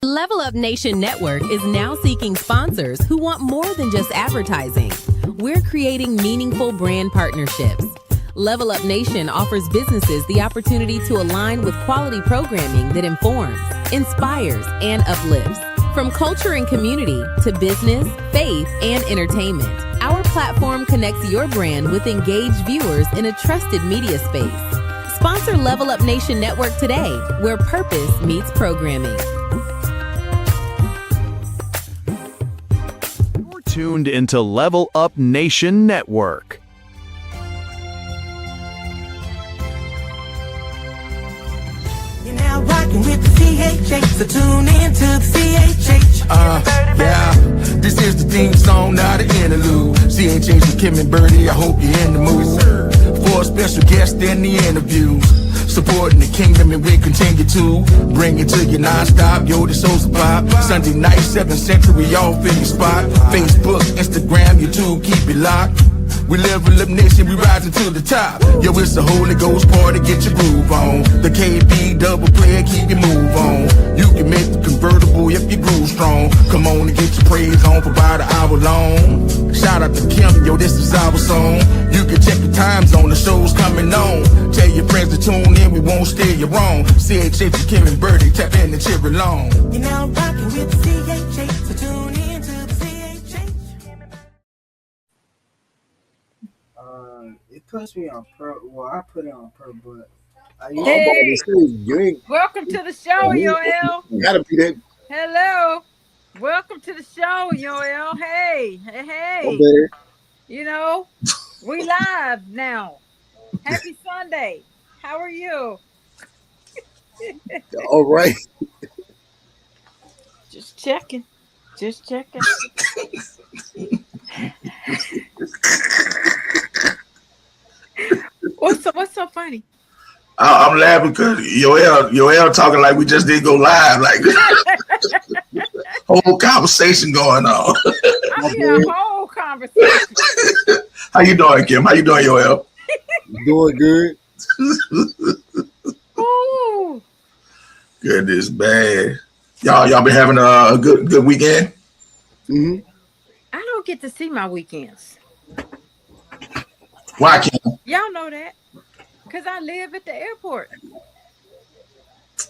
Level Up Nation Network is now seeking sponsors who want more than just advertising. We're creating meaningful brand partnerships. Level Up Nation offers businesses the opportunity to align with quality programming that informs, inspires, and uplifts. From culture and community to business, faith, and entertainment, our platform connects your brand with engaged viewers in a trusted media space. Sponsor Level Up Nation Network today, where purpose meets programming. You're tuned into Level Up Nation Network. You're now rocking with the CHH, so tune in to the CHH. Yeah, this is the theme song, not an interlude. CHH with Kim and Bertie, I hope you're in the mood for a special guest in the interviews. Supporting the kingdom and we continue to bring it to you non-stop. Yo, the show's a pop. Sunday night, 7th Century, we all fill your spot. Facebook, Instagram, YouTube, keep it locked. We level up nation, we rising to the top. Yo, it's a Holy Ghost party, get your groove on. The KB double player, keep your move on. You can make the convertible if you groove strong. Come on and get your praise on for about an hour long. Shout out to Kim, yo, this is our song. You can check the times on, the show's coming on. Tell your friends to tune in, we won't steer you wrong. CHH with Kim and Bertie, tap in and cheer along. You're now rocking with the CHH, so tune in to the CHH. It puts me on pro. Well, I put it on pro, but Hey, welcome to the show, Yoel. You gotta be there. Hello. Welcome to the show, Yoel. Hey. Okay. You know, we live now. Happy Sunday. How are you? All right. Just checking. What's so funny? I'm laughing because Yoel talking like we just did go live, like whole conversation going on. I hear a whole conversation. How you doing, Kim? How you doing, Yoel? Doing good. Ooh. Goodness, bad. Y'all been having a good weekend? Mm-hmm. I don't get to see my weekends. Why, Kim? Y'all know that. Because I live at the airport.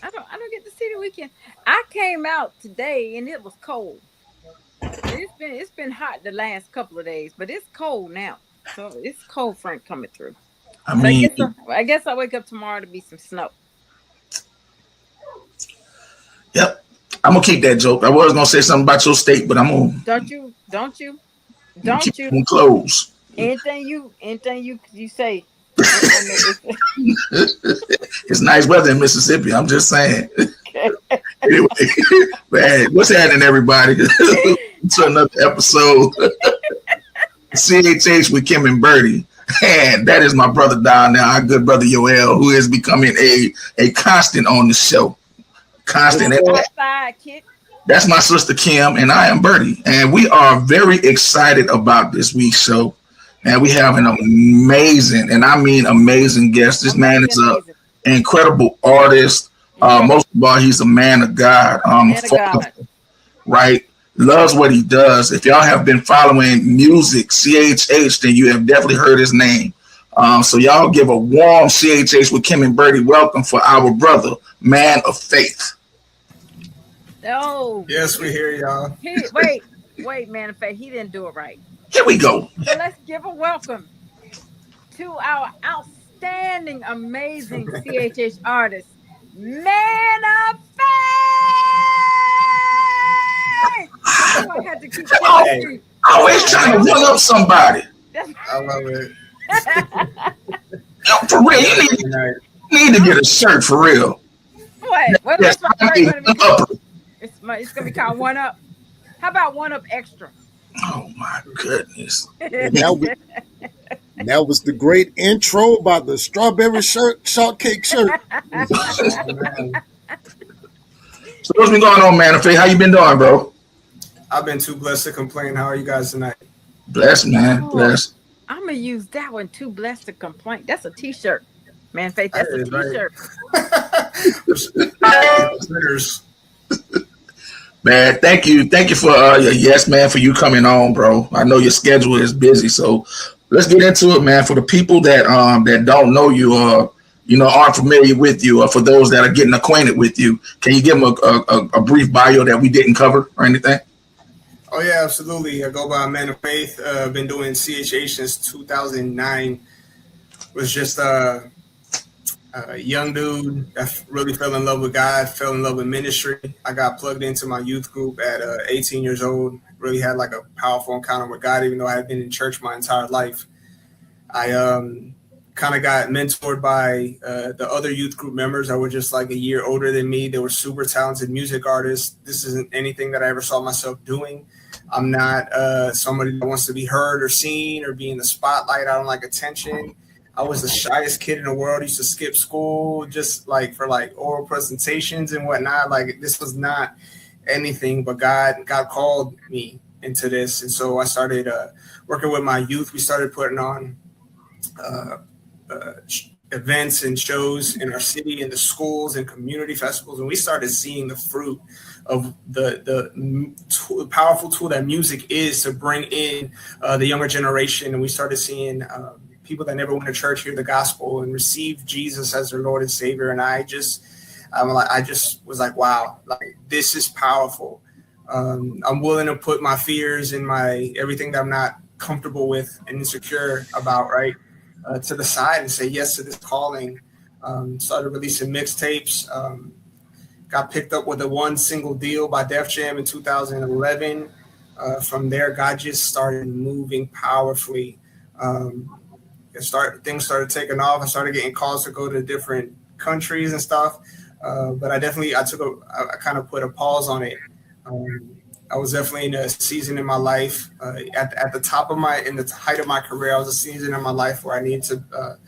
I don't get to see the weekend. I came out today and it was cold. It's been hot the last couple of days, but it's cold now. So it's cold front coming through. I guess I'll wake up tomorrow to be some snow. Yep. I'm gonna keep that joke. I was gonna say something about your state, but I'm gonna Don't you keep them close. Anything you say. It's nice weather in Mississippi. I'm just saying. Anyway, man, what's happening, everybody? To another episode. CHH with Kim and Bertie. And that is my brother down there, our good brother Yoel, who is becoming a constant on the show. Constant. That's my sister Kim, and I am Bertie. And we are very excited about this week's show. And we have an amazing, and I mean amazing guest. This man is an incredible artist. Most of all, he's a man of God. Right? Loves what he does. If y'all have been following music, CHH, then you have definitely heard his name. So y'all give a warm CHH with Kim and Bertie welcome for our brother, man of faith. Oh. Yes, we hear y'all. Wait, man of faith. He didn't do it right. Here we go. So let's give a welcome to our outstanding, amazing CHH artist, man of faith. I had to keep always trying to one up somebody. I love it. Yo, for real, you need to get a shirt for real. What? Yes, it's gonna be called One Up. How about One Up Extra? Oh my goodness. That was the great intro about the strawberry shortcake shirt. So what's been going on, man of faith? How you been doing, bro? I've been too blessed to complain. How are you guys tonight? Blessed, man. Blessed. I'm gonna use that one. Too blessed to complain. That's a t-shirt. Man of faith, that's a t-shirt. Man, thank you for your yes, man, for you coming on, bro. I know your schedule is busy, so let's get into it, man. For the people that don't know you or aren't familiar with you, or for those that are getting acquainted with you, can you give them a brief bio that we didn't cover or anything? Oh yeah, absolutely. I go by Man of Faith. Been doing CHH since 2009. Was just a young dude that really fell in love with God, fell in love with ministry. I got plugged into my youth group at 18 years old. Really had like a powerful encounter with God, even though I had been in church my entire life. I kind of got mentored by the other youth group members that were just like a year older than me. They were super talented music artists. This isn't anything that I ever saw myself doing. I'm not somebody that wants to be heard or seen or be in the spotlight. I don't like attention. I was the shyest kid in the world. I used to skip school just like for like oral presentations and whatnot. Like this was not anything, but God called me into this. And so I started working with my youth. We started putting on events and shows in our city, in the schools and community festivals. And we started seeing the fruit of the powerful tool that music is to bring in the younger generation. And we started seeing people that never went to church hear the gospel and receive Jesus as their Lord and Savior. And I just was like, wow, like this is powerful. I'm willing to put my fears and my everything that I'm not comfortable with and insecure about, right, to the side and say yes to this calling. Started releasing mixtapes. Got picked up with a one single deal by Def Jam in 2011. From there, God just started moving powerfully. Things started taking off. I started getting calls to go to different countries and stuff. But I kind of put a pause on it. I was definitely in a season in my life at the height of my career. I was a season in my life where I needed to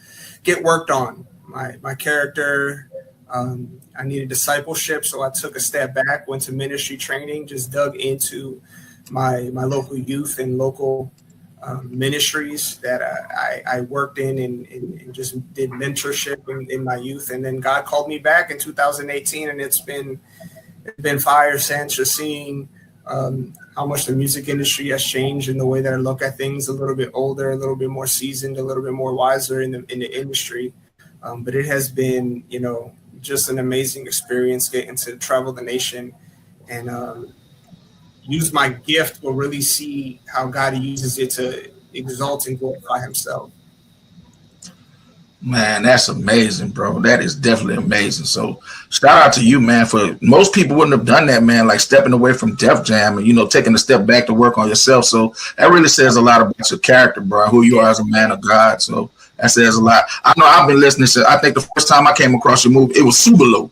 get worked on my character. I needed discipleship. So I took a step back, went to ministry training, just dug into my local youth and local ministries that I worked in and just did mentorship in my youth. And then God called me back in 2018, and it's been fire since. Just seeing how much the music industry has changed in the way that I look at things, a little bit older, a little bit more seasoned, a little bit more wiser in the industry. But it has been, just an amazing experience getting to travel the nation and use my gift, will really see how God uses it to exalt and glorify himself. Man, that's amazing, bro. That is definitely amazing. So shout out to you, man. For most people wouldn't have done that, man, like stepping away from Def Jam and, taking a step back to work on yourself. So that really says a lot about your character, bro, who you are as a man of God. So that says a lot. I know I've been listening to, I think the first time I came across your movie, it was Subalo.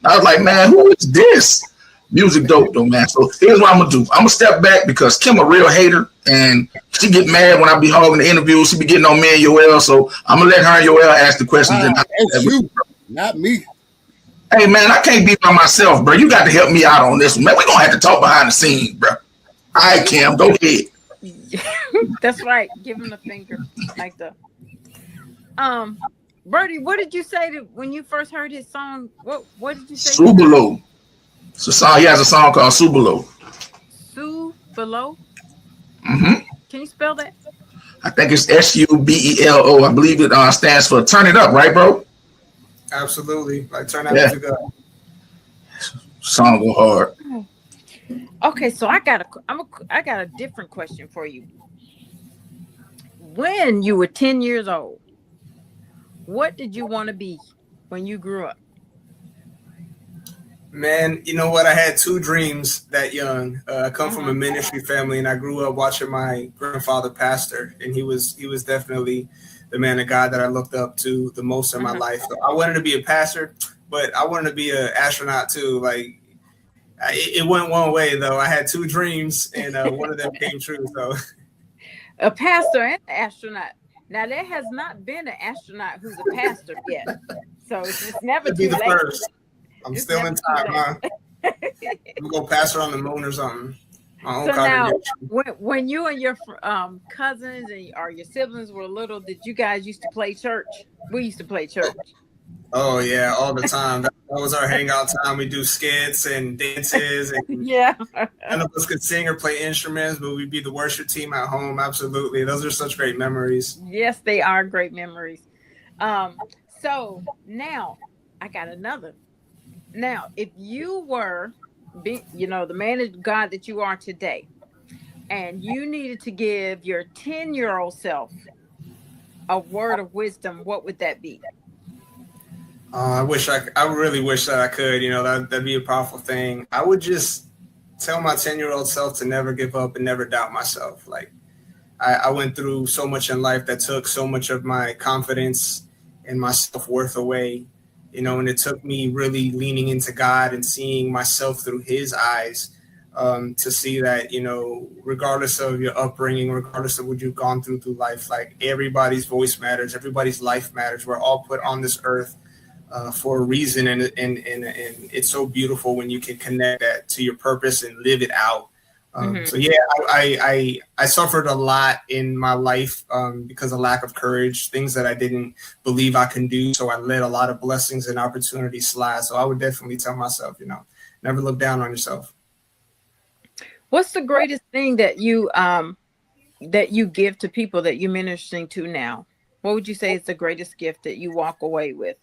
I was like, man, who is this? Music dope though, man. So here's what I'm gonna do. I'm gonna step back because Kim a real hater, and she get mad when I be holding the interview. She be getting on me and Yoel, so I'm gonna let her and Yoel ask the questions. That's you, not me. Hey man, I can't be by myself, bro. You got to help me out on this one, man. We're gonna have to talk behind the scenes, bro. All right, Kim, go ahead. That's right. Give him the finger like the. Bertie, what did you say when you first heard his song? What did you say? Subalo. It's a song. He has a song called Subalo. Subalo? Mm-hmm. Can you spell that? I think it's Subelo. I believe it stands for Turn It Up, right, bro? Absolutely. Like turn that music up. Song go hard. Okay, so I got a different question for you. When you were 10 years old, what did you want to be when you grew up? Man, you know what? I had two dreams that young. I come from a ministry family, and I grew up watching my grandfather pastor, and he was definitely the man of God that I looked up to the most in my life. So I wanted to be a pastor, but I wanted to be an astronaut too. Like it went one way though. I had two dreams, and one of them came true. So a pastor and an astronaut. Now there has not been an astronaut who's a pastor yet, so it's never too late. First. I'm still in time, huh? I'm gonna pass her on the moon or something. So now, when you and your cousins or your siblings were little, did you guys used to play church? We used to play church. Oh yeah, all the time. That was our hangout time. We do skits and dances, and Yeah. none of us could sing or play instruments, but we'd be the worship team at home. Absolutely, those are such great memories. Yes, they are great memories. So now I got another. Now, if you were, the man of God that you are today, and you needed to give your 10-year-old self a word of wisdom, what would that be? I really wish that I could. That'd be a powerful thing. I would just tell my 10-year-old self to never give up and never doubt myself. Like I went through so much in life that took so much of my confidence and my self-worth away, and it took me really leaning into God and seeing myself through his eyes, to see that, regardless of your upbringing, regardless of what you've gone through life, like everybody's voice matters, everybody's life matters. We're all put on this earth for a reason, and it's so beautiful when you can connect that to your purpose and live it out. So yeah, I suffered a lot in my life because of lack of courage, things that I didn't believe I can do. So I let a lot of blessings and opportunities slide. So I would definitely tell myself, never look down on yourself. What's the greatest thing that you give to people that you're ministering to now? What would you say is the greatest gift that you walk away with?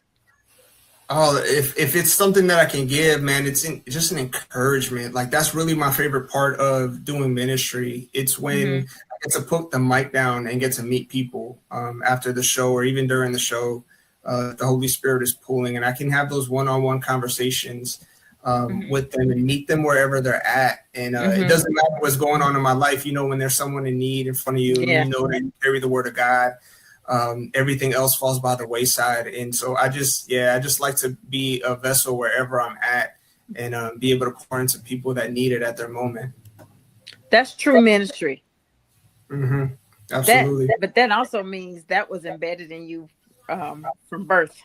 Oh, if it's something that I can give, man, it's just an encouragement. Like that's really my favorite part of doing ministry. It's when I get to put the mic down and get to meet people after the show or even during the show. The Holy Spirit is pulling, and I can have those one-on-one conversations with them and meet them wherever they're at. And it doesn't matter what's going on in my life. When there's someone in need in front of you, and you know that you carry the word of God. Everything else falls by the wayside. And so I just like to be a vessel wherever I'm at and be able to pour into people that need it at their moment. That's true ministry. Absolutely. But that also means that was embedded in you from birth.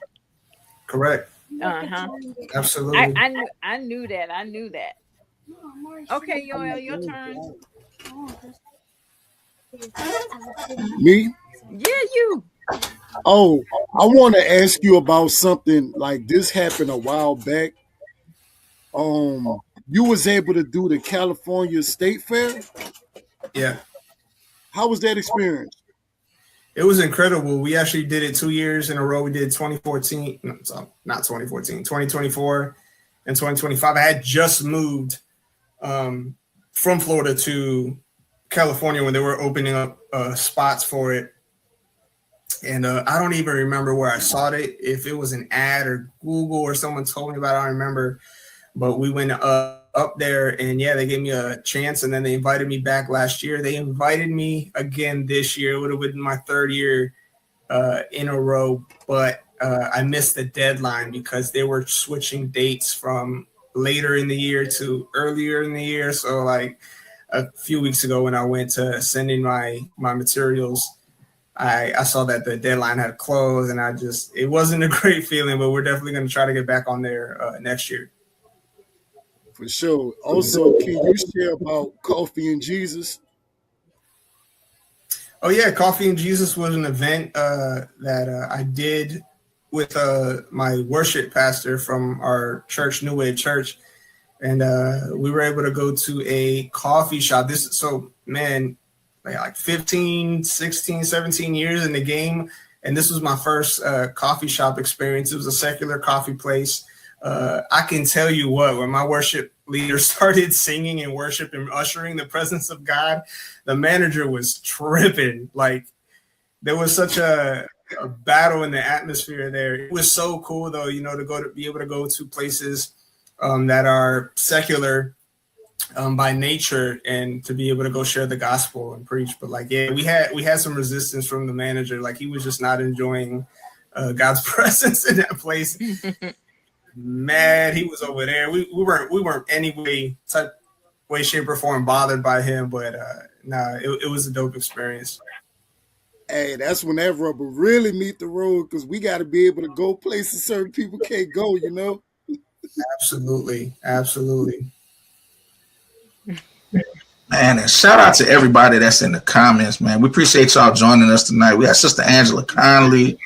Correct. Absolutely. I knew that. Okay, Yoel, your turn. Me? Yeah, you. Oh, I want to ask you about something like this happened a while back. You was able to do the California State Fair? Yeah. How was that experience? It was incredible. We actually did it 2 years in a row. We did 2014, not 2014, 2024 and 2025. I had just moved from Florida to California when they were opening up spots for it. And I don't even remember where I saw it, if it was an ad or Google or someone told me about it. I don't remember. But we went up there, and yeah, they gave me a chance, and then they invited me back last year. They invited me again this year. It would have been my third year in a row, but I missed the deadline because they were switching dates from later in the year to earlier in the year. So like a few weeks ago when I went to send in my materials, I saw that the deadline had closed, and it wasn't a great feeling, but we're definitely going to try to get back on there next year. For sure. Also, can you share about Coffee and Jesus? Oh yeah, Coffee and Jesus was an event that I did with my worship pastor from our church, New Wave Church, and we were able to go to a coffee shop. Like 15, 16, 17 years in the game. And this was my first coffee shop experience. It was a secular coffee place. I can tell you what, when my worship leader started singing and worship and ushering the presence of God, the manager was tripping. Like there was such a battle in the atmosphere there. It was so cool though, to be able to go to places that are secular by nature and to be able to go share the gospel and preach. But like, yeah, we had some resistance from the manager. Like he was just not enjoying God's presence in that place. Mad, he was over there. We weren't any way, shape or form bothered by him, but it was a dope experience. Hey, that's when that rubber really meet the road, because we got to be able to go places certain people can't go, Absolutely. Man, and shout out to everybody that's in the comments, man. We appreciate y'all joining us tonight. We got Sister Angela Conley,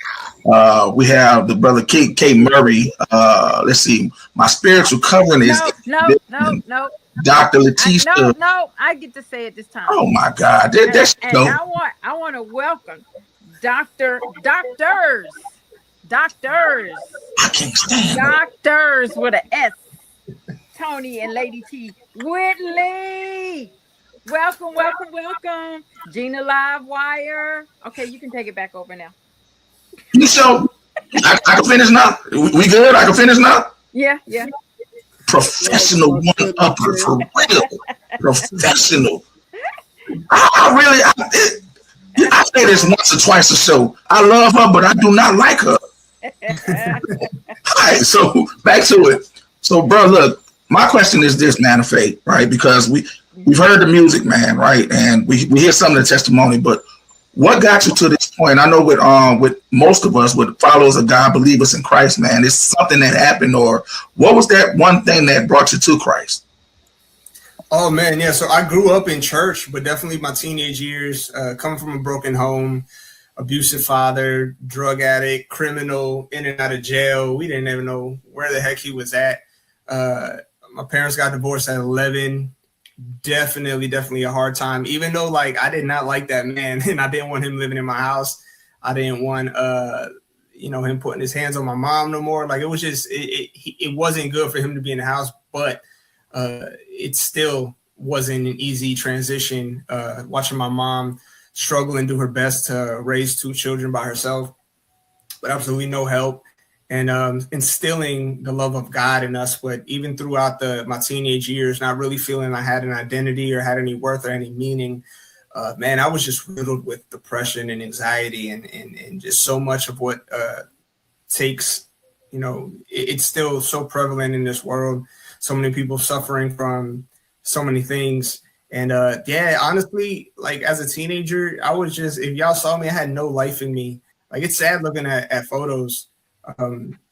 We have the brother K Murray. Let's see. My spiritual covering is no. Dr. Letitia. No, I get to say it this time. Oh my God. That's and I want to welcome doctors. I can't stand Doctors with an S. Tony and Lady T. Whitley. Welcome. Gina Livewire. Okay, you can take it back over now. So I can finish now. We good? I can finish now? Yeah. Professional one upper for real. Professional. I say this once or twice a show. I love her, but I do not like her. All right, so back to it. So, bro, look, my question is this, man of faith, right? Because we've heard the music, man, right? And we hear some of the testimony, but what got you to this point? I know with most of us, with followers of God, believers in Christ, man, it's something that happened, or what was that one thing that brought you to Christ? Oh man, yeah. So I grew up in church, but definitely my teenage years, coming from a broken home, abusive father, drug addict, criminal, in and out of jail. We didn't even know where the heck he was at. My parents got divorced at 11. Definitely a hard time. Even though like I did not like that man, and I didn't want him living in my house. I didn't want him putting his hands on my mom no more. Like it was just it wasn't good for him to be in the house, but it still wasn't an easy transition. Watching my mom struggle and do her best to raise 2 children by herself, but absolutely no help. And instilling the love of God in us. But even throughout my teenage years, not really feeling I had an identity or had any worth or any meaning, man, I was just riddled with depression and anxiety and just so much of what takes, it's still so prevalent in this world. So many people suffering from so many things. And honestly, like as a teenager, I was just, if y'all saw me, I had no life in me. Like it's sad looking at photos.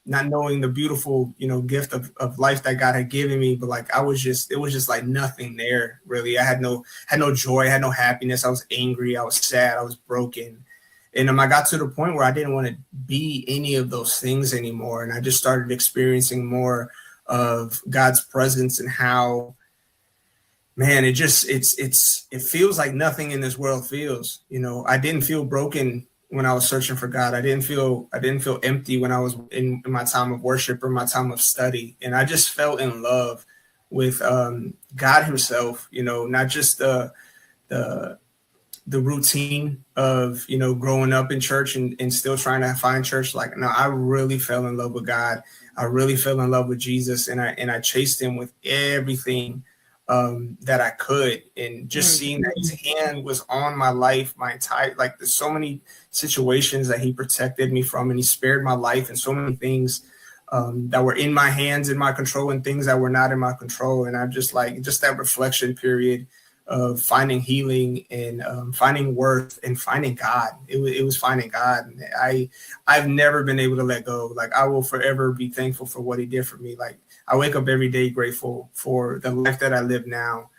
Not knowing the beautiful, gift of life that God had given me, but like it was just like nothing there really. I had no joy, I had no happiness. I was angry, I was sad, I was broken. And I got to the point where I didn't want to be any of those things anymore. And I just started experiencing more of God's presence and how, man, it feels like nothing in this world feels. I didn't feel broken when I was searching for God. I didn't feel empty when I was in my time of worship or my time of study. And I just fell in love with God himself, not just the routine of, growing up in church and still trying to find church. Like, no, I really fell in love with God. I really fell in love with Jesus, and I chased him with everything that I could, and just seeing that his hand was on my life, my entire, like there's so many situations that he protected me from, and he spared my life, and so many things that were in my hands, in my control, and things that were not in my control. And I'm just like, just that reflection period of finding healing and finding worth and finding God. It was finding God. And I've never been able to let go. Like I will forever be thankful for what he did for me. Like I wake up every day grateful for the life that I live now,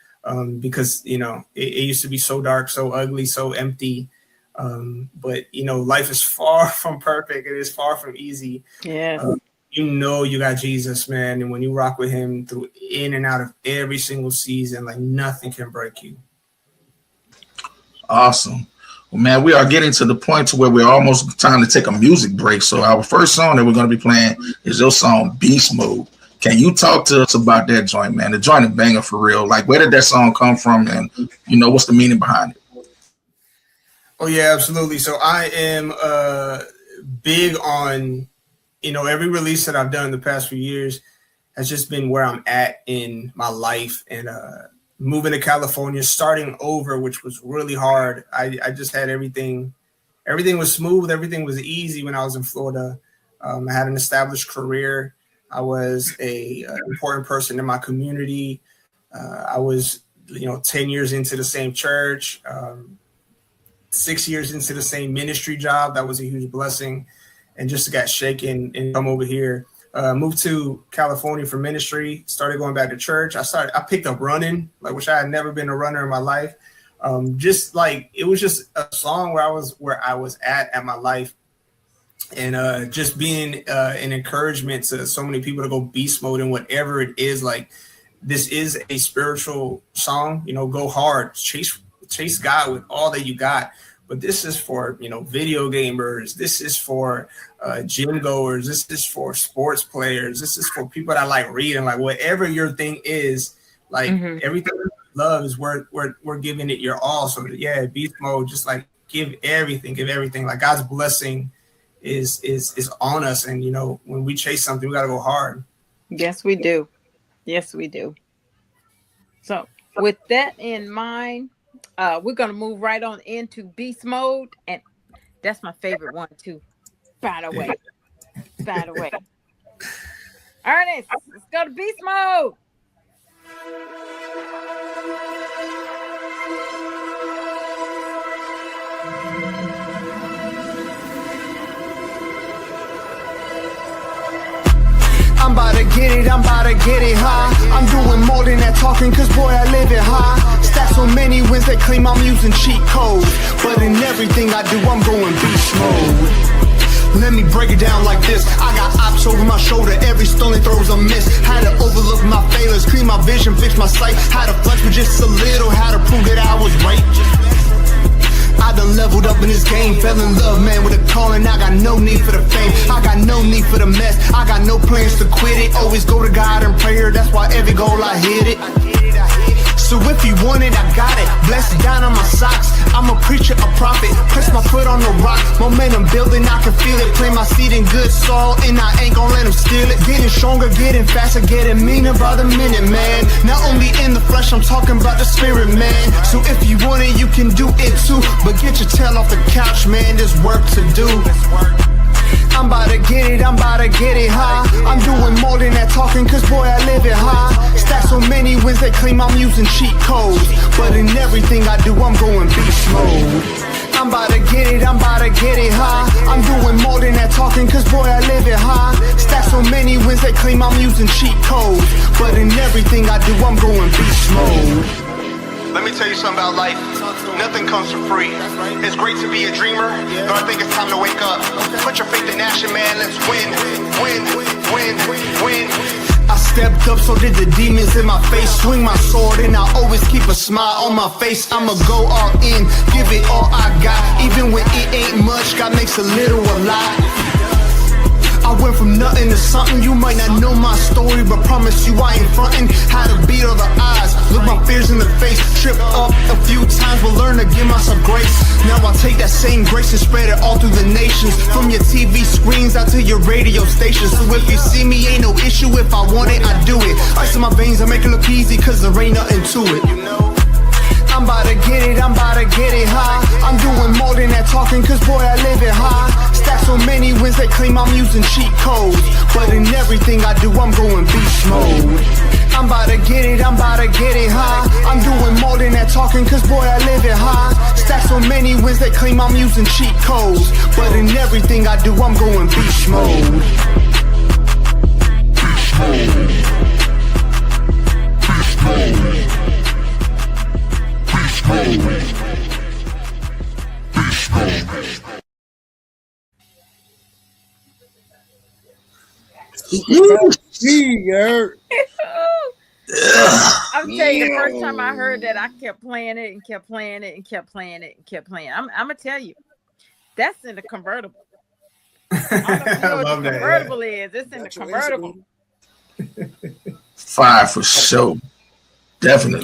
because, it used to be so dark, so ugly, so empty. But, life is far from perfect. It is far from easy. Yeah. You got Jesus, man. And when you rock with him through in and out of every single season, like nothing can break you. Awesome. Well, man, we are getting to the point to where we're almost time to take a music break. So our first song that we're going to be playing is your song Beast Mode. Can you talk to us about that joint, man? The joint is banger for real. Like, where did that song come from? And, what's the meaning behind it? Oh, yeah, absolutely. So I am big on, every release that I've done in the past few years has just been where I'm at in my life. And moving to California, starting over, which was really hard. I just had everything was smooth. Everything was easy when I was in Florida. I had an established career. I was a important person in my community. I was, 10 years into the same church, 6 years into the same ministry job. That was a huge blessing. And just got shaken and come over here, moved to California for ministry, started going back to church. I picked up running, which I had never been a runner in my life. It was just a song where I was at my life. and just being an encouragement to so many people to go beast mode in whatever it is. Like, this is a spiritual song, you know, go hard, chase God with all that you got. But this is for, you know, video gamers. This is for gym goers. This is for sports players. This is for people that like reading. Like, whatever your thing is, like everything you love is we're giving it your all. So yeah, beast mode, just like give everything. Like, God's blessing is on us, and you know, when we chase something, we gotta go hard. Yes, we do. Yes, we do. So with that in mind, we're gonna move right on into beast mode, and that's my favorite one too. By the way. Ernest, let's go to beast mode. I'm about to get it high. I'm doing more than that talking, cause boy, I live it high. Stack so many wins, they claim I'm using cheat codes. But in everything I do, I'm going beast mode. Let me break it down like this. I got ops over my shoulder, every stone they throw is a miss. Had to overlook my failures, clean my vision, fix my sight. Had to flex with just a little, had to prove that I was right. I done leveled up in this game, fell in love, man, with a calling. I got no need for the fame, I got no need for the mess. I got no plans to quit it, always go to God in prayer. That's why every goal I hit it. So if you want it, I got it. Blessed down on my socks. I'm a preacher, a prophet. Press my foot on the rock. Momentum building, I can feel it. Plant my seed in good soil, and I ain't gon' let them steal it. Getting stronger, getting faster, getting meaner by the minute, man. Not only in the flesh, I'm talking about the spirit, man. So if you want it, you can do it too. But get your tail off the couch, man. There's work to do. I'm about to get it high. I'm doing more than that talking, cause boy, I live it high. Stack so many wins, they claim I'm using cheat codes. But in everything I do, I'm going beast mode. I'm about to get it high. I'm doing more than that talking, cause boy, I live it high. Stack so many wins, they claim I'm using cheat codes. But in everything I do, I'm going beast mode. Let me tell you something about life. Nothing comes for free. It's great to be a dreamer, but I think it's time to wake up. Put your faith in action, man. Let's win. I stepped up, so did the demons in my face. Swing my sword, and I always keep a smile on my face. I'ma go all in, give it all I got. Even when it ain't much, God makes a little a lot. I went from nothing to something. You might not know my story, but promise you I ain't frontin'. How to beat all the odds, look my fears in the face. Trip up a few times, but learn to give myself grace. Now I take that same grace and spread it all through the nations. From your TV screens out to your radio stations. So if you see me, ain't no issue. If I want it, I do it. Ice in my veins, I make it look easy, cause there ain't nothing to it. I'm about to get it high. I'm doing more than that talking, cause boy, I live it high. Stack so many wins, they claim I'm using cheat codes. But in everything I do, I'm going beast mode. I'm about to get it high. I'm doing more than that talking, cause boy, I live it high. Stack so many wins, they claim I'm using cheat codes. But in everything I do, I'm going beast mode. I'm telling you, the first time I heard that, I kept playing it and kept playing it and kept playing it and kept playing. I'm gonna tell you, that's in the convertible. I don't know what the convertible is. It's in the convertible. Fire for sure. Definitely.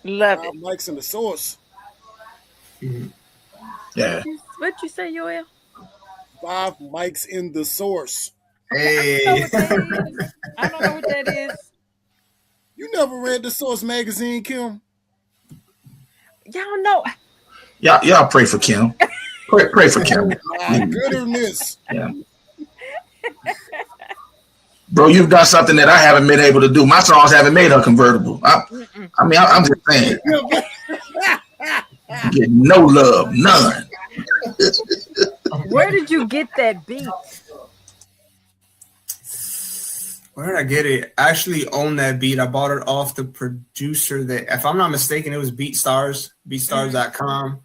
Love it. Mike's in the source. Yeah. What'd you say, Yoel? 5 mics in the source. Hey. I don't know what that is. You never read the Source magazine, Kim? Y'all know. Y'all pray for Kim. Pray for Kim. My goodness. Yeah. Bro, you've done something that I haven't been able to do. My songs haven't made her convertible. I'm just saying. Get no love, none. Where did you get that beat? Where did I get it? I actually own that beat. I bought it off the producer that, if I'm not mistaken, it was BeatStars, beatstars.com.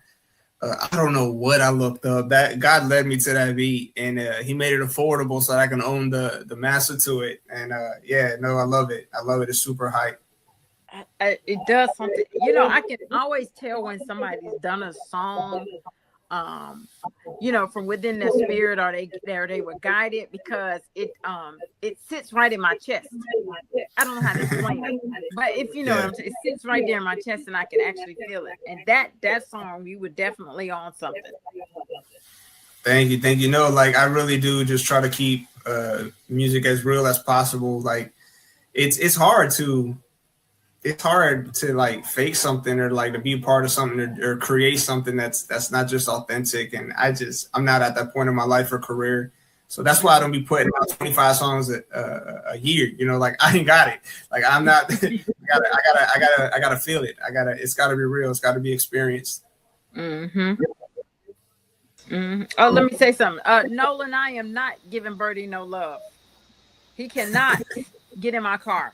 I don't know what I looked up. That God led me to that beat, and he made it affordable so that I can own the master to it. And I love it. I love it. It's super hype. It does something. You know, I can always tell when somebody's done a song, you know, from within their spirit, or they were guided, because it sits right in my chest. I don't know how to explain it, but if you know what I'm saying, it sits right there in my chest, and I can actually feel it. And that song, you were definitely on something. Thank you. No, like I really do just try to keep music as real as possible. Like it's hard to like fake something, or like to be a part of something, or create something that's not just authentic. And I'm not at that point in my life or career. So that's why I don't be putting out 25 songs a year. You know, like I ain't got it. Like I'm not. I gotta feel it. It's gotta be real. It's gotta be experienced. Mm-hmm. Mm-hmm. Oh, let me say something. Nolan, I am not giving Bertie no love. He cannot get in my car.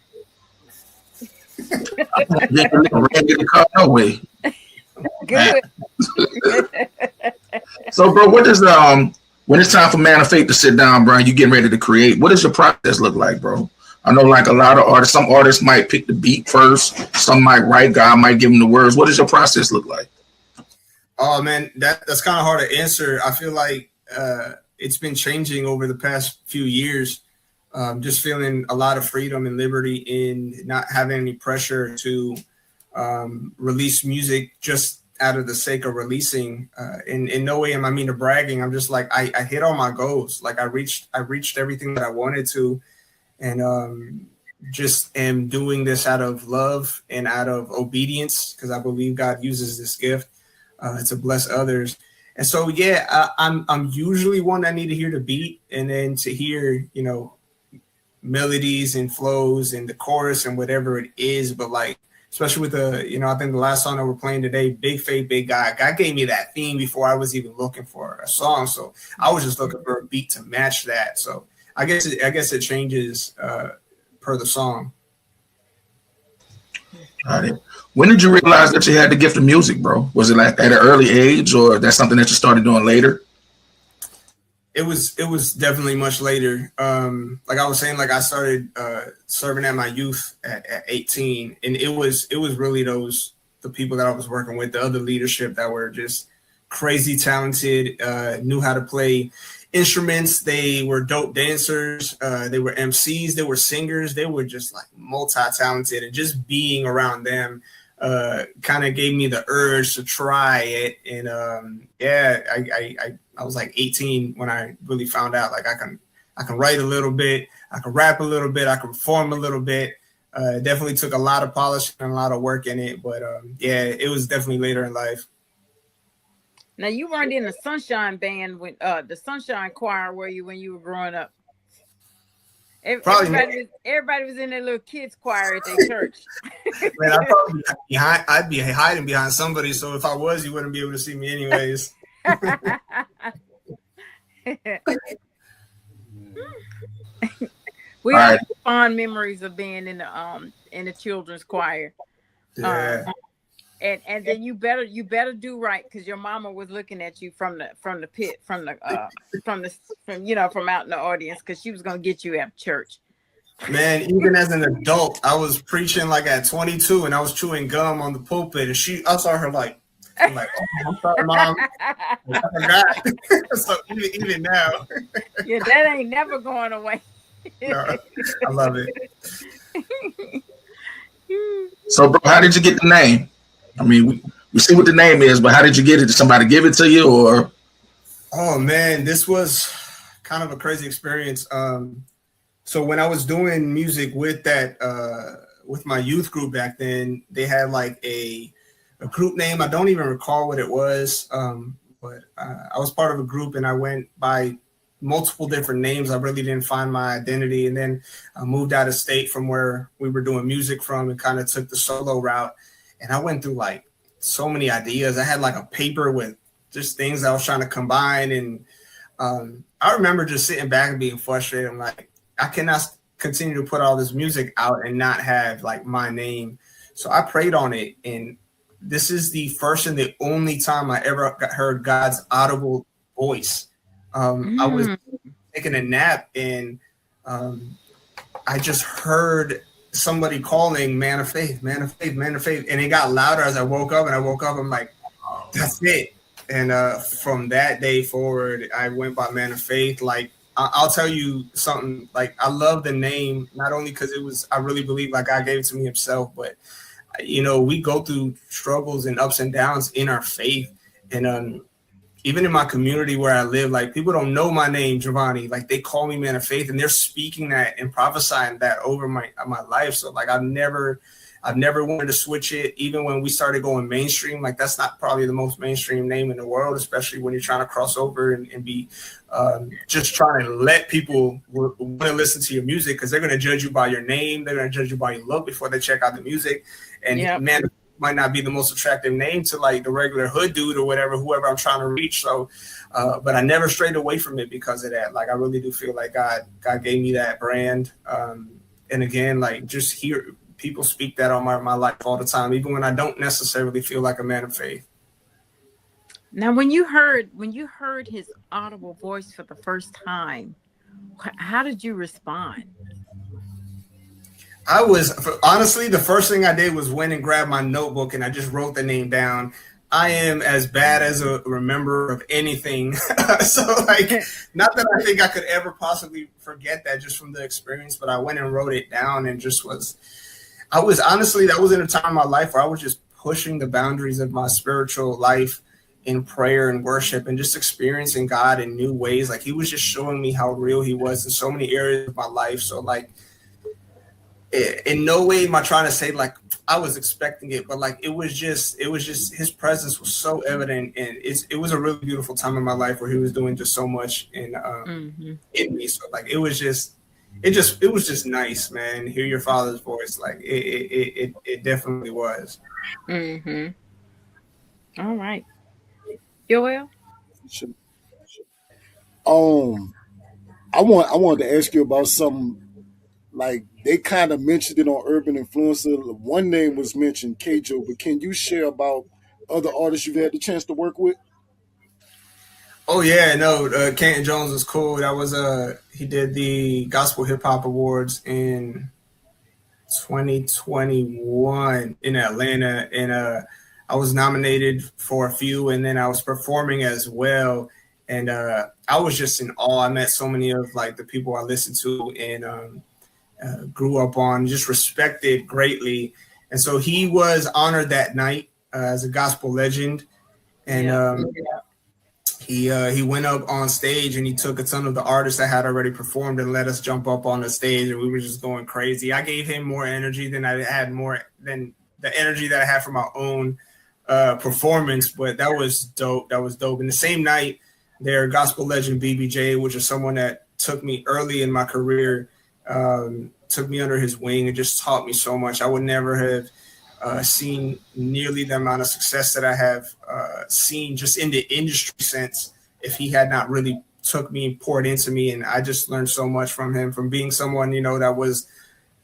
No way. Good. So, bro, what is when it's time for Man of Faith to sit down, Brian, you getting ready to create? What does your process look like, bro? I know, like a lot of artists, some artists might pick the beat first, some might write, God might give them the words. What does your process look like? Oh man, that's kind of hard to answer. I feel like it's been changing over the past few years. Just feeling a lot of freedom and liberty in not having any pressure to release music just out of the sake of releasing. In no way am I mean to bragging. I'm just like I hit all my goals. Like I reached everything that I wanted to, and just am doing this out of love and out of obedience, because I believe God uses this gift to bless others. And so I'm usually one that need to hear the beat, and then to hear, you know, melodies and flows and the chorus and whatever it is. But like, especially with I think the last song that we're playing today, Big Faith, Big God gave me that theme before I was even looking for a song. So I was just looking for a beat to match that. So I guess it changes per the song. Got it. When did you realize that you had the gift of music, bro? Was it like at an early age, or that's something that you started doing later? It was definitely much later. Like I was saying, like I started serving at my youth at 18, and it was really the people that I was working with, the other leadership that were just crazy talented, knew how to play instruments. They were dope dancers. They were MCs. They were singers. They were just like multi-talented, and just being around them kind of gave me the urge to try it. And I was like 18 when I really found out like I can write a little bit, I can rap a little bit, I can perform a little bit. It definitely took a lot of polishing and a lot of work in it, but it was definitely later in life. Now, you weren't in the Sunshine Band when the Sunshine Choir, were you, when you were growing up? Everybody was in their little kids choir at their church. Man, I'd be hiding behind somebody, so if I was, you wouldn't be able to see me anyways. We have fond memories of being in the children's choir. Yeah. And then you better do right, because your mama was looking at you from the pit, from out in the audience, because she was gonna get you at church. Man, even as an adult, I was preaching like at 22, and I was chewing gum on the pulpit, and I saw her like, I'm like, oh, I'm sorry, Mom. I forgot. So even now, yeah, that ain't never going away. No, I love it. So, bro, how did you get the name? I mean, we see what the name is, but how did you get it? Did somebody give it to you, or? Oh man, this was kind of a crazy experience. So when I was doing music with with my youth group back then, they had like a group name. I don't even recall what it was, but I was part of a group, and I went by multiple different names. I really didn't find my identity, and then I moved out of state from where we were doing music from, and kind of took the solo route. And I went through like so many ideas. I had like a paper with just things I was trying to combine. And I remember just sitting back and being frustrated. I'm like, I cannot continue to put all this music out and not have like my name. So I prayed on it, and this is the first and the only time I ever heard God's audible voice. I was taking a nap and I just heard somebody calling, man of faith, man of faith, man of faith. And it got louder as I woke up, and I'm like, that's it. And from that day forward, I went by man of faith. Like, I'll tell you something, like, I love the name, not only because I really believe like God gave it to me himself, but, you know, we go through struggles and ups and downs in our faith. And even in my community where I live, like, people don't know my name, Giovanni. Like, they call me man of faith, and they're speaking that and prophesying that over my life. So, like, I've never wanted to switch it. Even when we started going mainstream, like, that's not probably the most mainstream name in the world, especially when you're trying to cross over and be just trying to let people want to listen to your music, because they're going to judge you by your name. They're going to judge you by your look before they check out the music. And man, might not be the most attractive name to like the regular hood dude or whoever I'm trying to reach. So, but I never strayed away from it because of that. Like, I really do feel like God gave me that brand. And again, like, just hear people speak that on my life all the time, even when I don't necessarily feel like a man of faith. Now, when you heard his audible voice for the first time, how did you respond? Honestly, the first thing I did was went and grabbed my notebook and I just wrote the name down. I am as bad as a rememberer of anything. So, like, not that I think I could ever possibly forget that just from the experience, but I went and wrote it down and honestly, that was in a time in my life where I was just pushing the boundaries of my spiritual life in prayer and worship and just experiencing God in new ways. Like, he was just showing me how real he was in so many areas of my life. So, like, in no way am I trying to say like I was expecting it, but like it was just his presence was so evident, and it was a really beautiful time in my life where he was doing just so much in me. So like it was just nice, man. Hear your father's voice, like it definitely was. All right, Joel. I wanted to ask you about something. Like, they kind of mentioned it on Urban Influencer. One name was mentioned, Kjo, but can you share about other artists you've had the chance to work with? Oh yeah, no, Canton Jones was cool. That was he did the Gospel Hip Hop Awards in 2021 in Atlanta, and I was nominated for a few, and then I was performing as well. And I was just in awe. I met so many of like the people I listened to and grew up on, just respected greatly. And so he was honored that night as a gospel legend. And he went up on stage and he took a ton of the artists that had already performed and let us jump up on the stage, and we were just going crazy. I gave him more energy than I had than the energy that I had for my own performance, but that was dope. And the same night, their gospel legend BBJ, which is someone that took me early in my career, took me under his wing and just taught me so much. I would never have seen nearly the amount of success that I have seen just in the industry sense if he had not really took me and poured into me. And I just learned so much from him, from being someone, you know, that was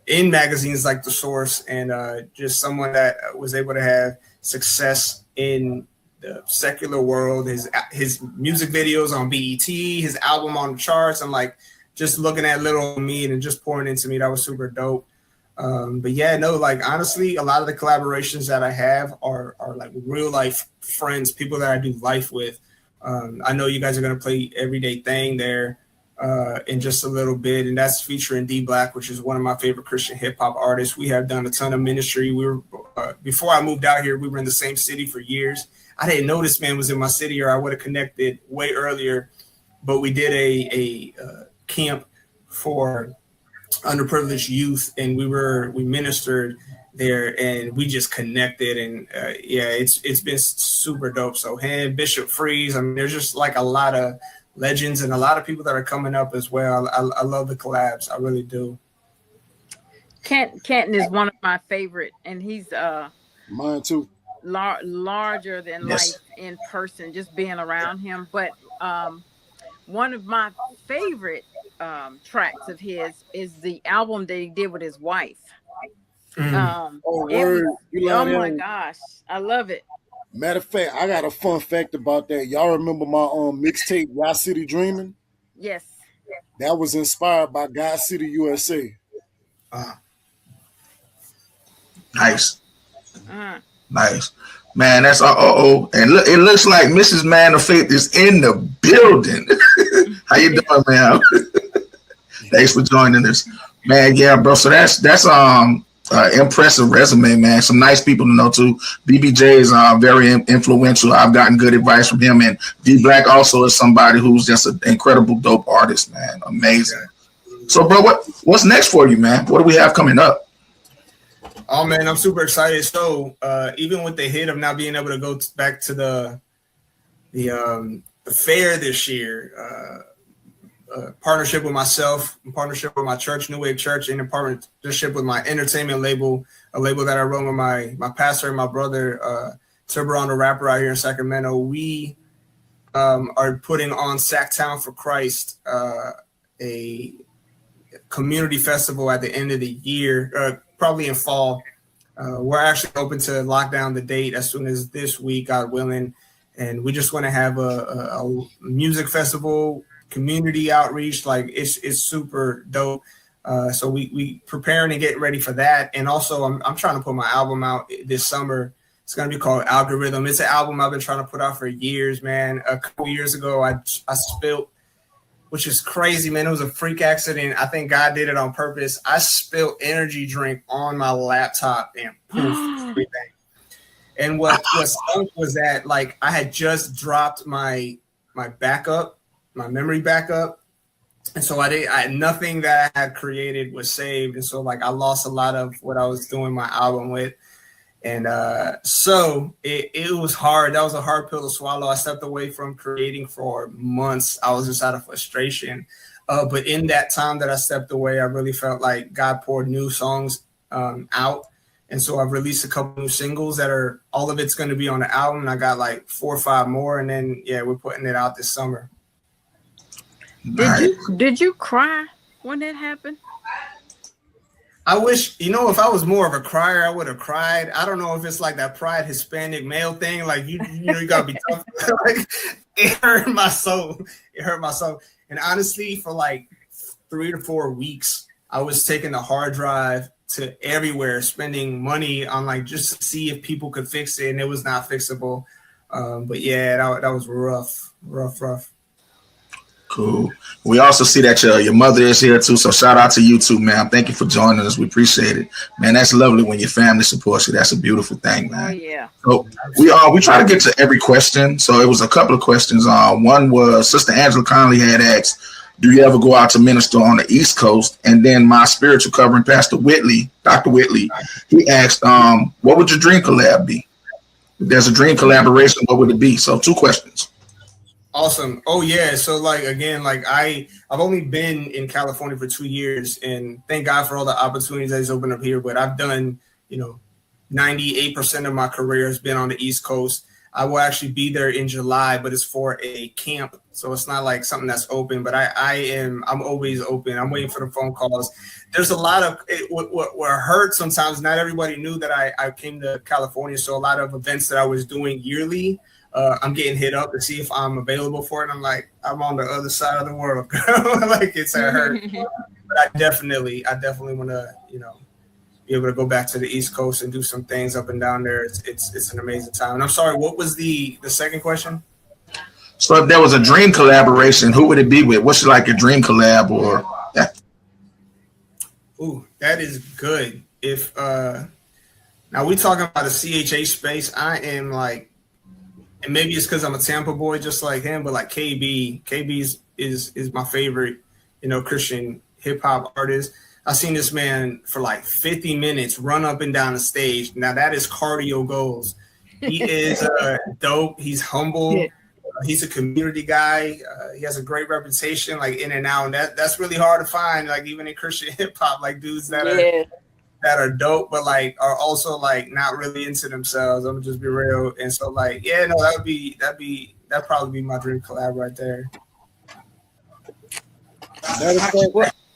in magazines like The Source, and just someone that was able to have success in the secular world, his music videos on BET, his album on the charts, and like just looking at little me and just pouring into me. That was super dope. But yeah, no, like honestly, a lot of the collaborations that I have are like real life friends, people that I do life with. I know you guys are going to play Everyday Thang there in just a little bit, and that's featuring D Black, which is one of my favorite Christian hip hop artists. We have done a ton of ministry. We were before I moved out here, we were in the same city for years. I didn't know this man was in my city, or I would have connected way earlier. But we did a camp for underprivileged youth, and we ministered there, and we just connected, and it's been super dope. So him, Bishop Freeze, I mean, there's just like a lot of legends and a lot of people that are coming up as well. I love the collabs, I really do. Canton is one of my favorite, and he's mine too. Larger than life in person, just being around him. But one of my favorite tracks of his is the album that he did with his wife. Oh, it word. was, You oh lying my there? gosh, I love it. Matter of fact, I got a fun fact about that. Y'all remember my mixtape, Y'all City Dreaming? Yes. That was inspired by God City, USA. Nice. Uh, Man, that's and look, it looks like Mrs. Man of Faith is in the building. How you doing, man? Thanks for joining us, man. Yeah, bro. So that's impressive resume, man. Some nice people to know too. BBJ is very influential. I've gotten good advice from him, and D Black also is somebody who's just an incredible, dope artist, man. Amazing. So, bro, what's next for you, man? What do we have coming up? Oh man, I'm super excited. So even with the hit of not being able to go back to the fair this year, partnership with myself, in partnership with my church, New Wave Church, and in partnership with my entertainment label, a label that I run with my pastor and my brother, Bertrand, the rapper out here in Sacramento. We are putting on Sacktown for Christ, a community festival at the end of the year, probably in fall. We're actually hoping to lock down the date as soon as this week, God willing. And we just want to have a music festival, community outreach. Like it's super dope. So we preparing and getting ready for that. And also I'm trying to put my album out this summer. It's going to be called Algorithm. It's an album I've been trying to put out for years, man. A couple years ago, I spilled, which is crazy, man. It was a freak accident. I think God did it on purpose. I spilled energy drink on my laptop and poof, everything. And what stunk was that, like, I had just dropped my backup, my memory backup. And so I had nothing that I had created was saved. And so, like, I lost a lot of what I was doing my album with. And so it was hard. That was a hard pill to swallow. I stepped away from creating for months. I was just out of frustration. But in that time that I stepped away, I really felt like God poured new songs out. And so I've released a couple new singles that are, all of it's going to be on the album. And I got like 4 or 5 more. And then, yeah, we're putting it out this summer. Did you cry when that happened? I wish, if I was more of a crier, I would have cried. I don't know if it's like that pride Hispanic male thing. Like, you gotta be tough. Like, it hurt my soul. And honestly, for like 3 to 4 weeks, I was taking the hard drive to everywhere, spending money on like just to see if people could fix it, and it was not fixable. But yeah, that was rough. Cool. We also see that your mother is here too. So shout out to you too, man. Thank you for joining us. We appreciate it, man. That's lovely when your family supports you. That's a beautiful thing, man. Oh yeah. So we try to get to every question. So it was a couple of questions. One was Sister Angela Conley had asked, "Do you ever go out to minister on the East Coast?" And then my spiritual covering, Pastor Whitley, Dr. Whitley, he asked, "What would your dream collab be? If there's a dream collaboration, what would it be?" So 2 questions. Awesome. Oh yeah. So like, again, like I've only been in California for 2 years, and thank God for all the opportunities that he's opened up here. But I've done, 98% of my career has been on the East Coast. I will actually be there in July, but it's for a camp. So it's not like something that's open, but I'm always open. I'm waiting for the phone calls. There's a lot of what hurt sometimes. Not everybody knew that I came to California. So a lot of events that I was doing yearly, I'm getting hit up to see if I'm available for it. And I'm like, I'm on the other side of the world, girl. Like, it's a hurt. But I definitely want to, be able to go back to the East Coast and do some things up and down there. It's an amazing time. And I'm sorry, what was the second question? So if there was a dream collaboration, who would it be with? What's like your dream collab or? Yeah. Ooh, that is good. If now we talking about a CHH space, I am like, and maybe it's because I'm a Tampa boy just like him, but like KB is my favorite, Christian hip hop artist. I've seen this man for like 50 minutes run up and down the stage. Now that is cardio goals. He is dope. He's humble. Yeah. He's a community guy. He has a great reputation, like in and out. And that's really hard to find, like even in Christian hip hop, like dudes that are dope, but like are also like not really into themselves. I'm gonna just be real. And so like, yeah, no, that'd probably be my dream collab right there.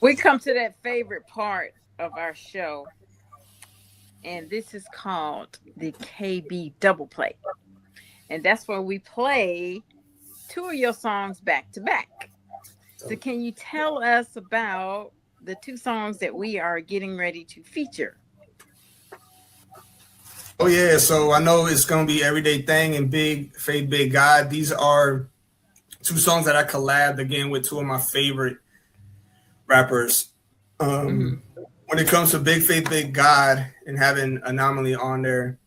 We come to that favorite part of our show. and this is called the KB Double Play. And that's where we play 2 of your songs back to back. So can you tell us about the 2 songs that we are getting ready to feature? Oh yeah, so I know it's gonna be Everyday Thang and Big Faith Big God. These are 2 songs that I collabed again with 2 of my favorite rappers. When it comes to Big Faith Big God and having Anomaly on there,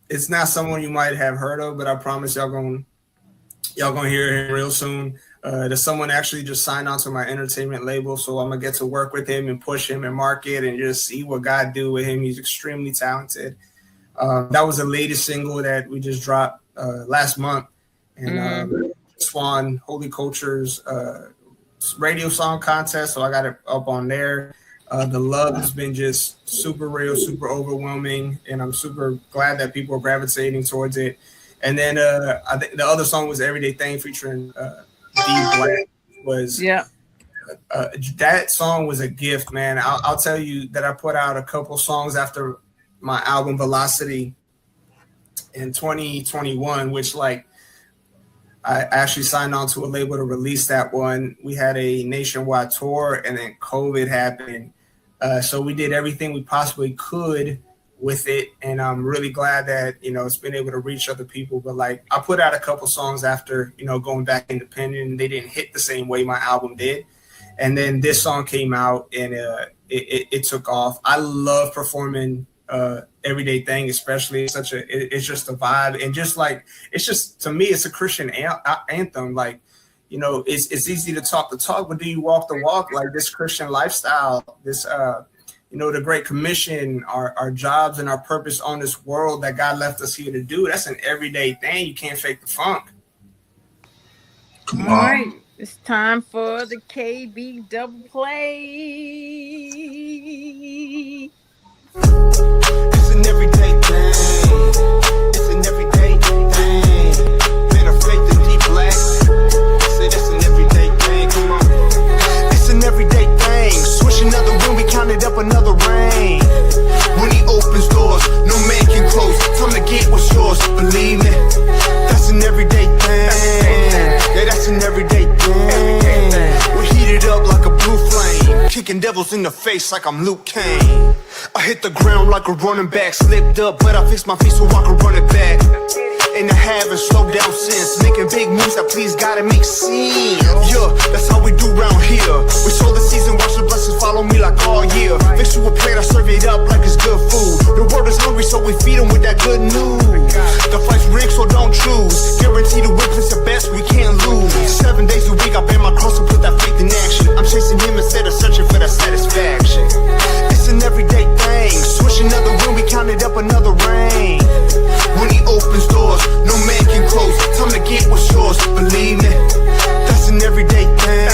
it's not someone you might have heard of, but I promise y'all gonna hear him real soon. There's someone actually just signed on to my entertainment label, so I'm gonna get to work with him and push him and market and just see what God do with him. He's extremely talented. That was the latest single that we just dropped last month, and Swan Holy Culture's radio song contest, so I got it up on there. The love has been just super real, super overwhelming, and I'm super glad that people are gravitating towards it. And then I think the other song was Everyday Thang featuring D Black. That song was a gift, man. I'll tell you that I put out a couple songs after my album Velocity in 2021, which I actually signed on to a label to release that one. We had a nationwide tour, and then COVID happened. So we did everything we possibly could with it, and I'm really glad that it's been able to reach other people. But I put out a couple songs after going back independent, and they didn't hit the same way my album did. And then this song came out, and it took off. I love performing Everyday Thang, especially. It's just a vibe, and to me it's a Christian anthem. It's easy to talk the talk, but do you walk the walk? Like this Christian lifestyle, this the Great Commission, our jobs and our purpose on this world that God left us here to do. That's an everyday thing. You can't fake the funk. Come on. All right, it's time for the KB Double Play. It's an everyday thing. It's an everyday thing. Been a faith in deep black. Said it's an everyday thing. Come on. It's an everyday thing. Swish another win, we counted up another rain. When he opens doors, no man can close. Time to get what's yours. Believe me, that's an everyday thing. Yeah, that's an everyday thing. We heat it up like a blue flame, kicking devils in the face like I'm Luke Kane. I hit the ground like a running back, slipped up, but I fixed my feet so I could run it back. And I haven't slowed down since, making big moves that please gotta make sense. Yeah, that's how we do round here. We sow the season, watch the blessings follow me like all year. Fix you a plate, I serve it up like it's good food. The world is hungry, so we feed them with that good news. The fight's rigged, so don't choose. Guarantee the whip is the best, we can't lose. 7 days a week, I bear my cross and put that faith in action. I'm chasing him instead of searching for that satisfaction. It's an everyday thing. Swish another win, we counted up another rain. When he opens doors, no man can close. Time to get what's yours. Believe me, that's an everyday thing.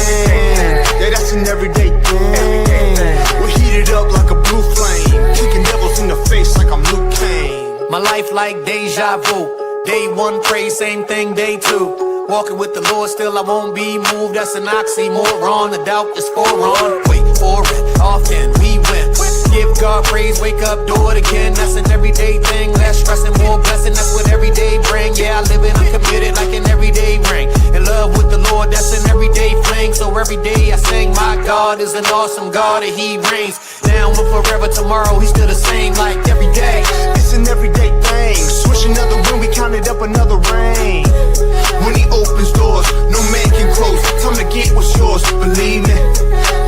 Yeah, that's an everyday thing. We heat it up like a blue flame, kicking devils in the face like I'm Luke Kane. My life like deja vu. Day 1 praise, same thing day 2. Walking with the Lord, still I won't be moved. That's an oxymoron. The doubt is foreign. Wait for it, often we win. Give God praise, wake up, do it again. That's an everyday thing. Less stress and more blessing. That's what every day bring. Yeah, I live it, I'm committed like an everyday ring. In love with the Lord, that's an everyday fling. So every day I sing, my God is an awesome God and He reigns. Now and forever, tomorrow He's still the same like every day. It's an everyday thing. Swish another win, we counted up another rain. When He opens doors, no man can close. Time to get what's yours. Believe me,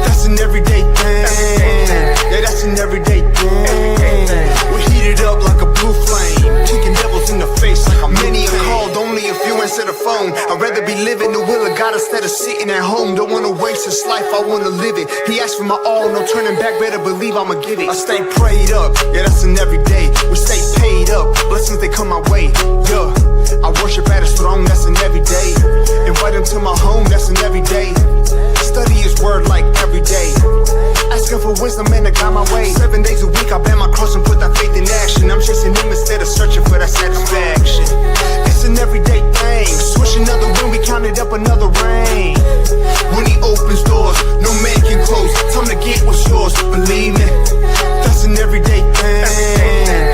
that's an everyday thing. Yeah, that's an everyday thing. We heat it up like a blue flame, kicking devils in the face like I'm many are called, only if you answer the phone. I'd rather be living the will of God instead of sitting at home. Don't wanna waste this life, I wanna live it. He asked for my all, no turning back, better believe I'ma give it. I stay prayed up, yeah, that's an everyday. We stay paid up, blessings they come my way. Yeah, I worship at His throne, that's an everyday. Invite Him to my home, that's an everyday. Study His word like every day. Asking for wisdom and to guide my way. 7 days a week I bear my cross and put that faith in action. I'm chasing Him instead of searching for that satisfaction. It's an everyday thing. Swish another win, we counted up another rain. When He opens doors, no man can close. Time to get what's yours. Believe me, that's an everyday thing.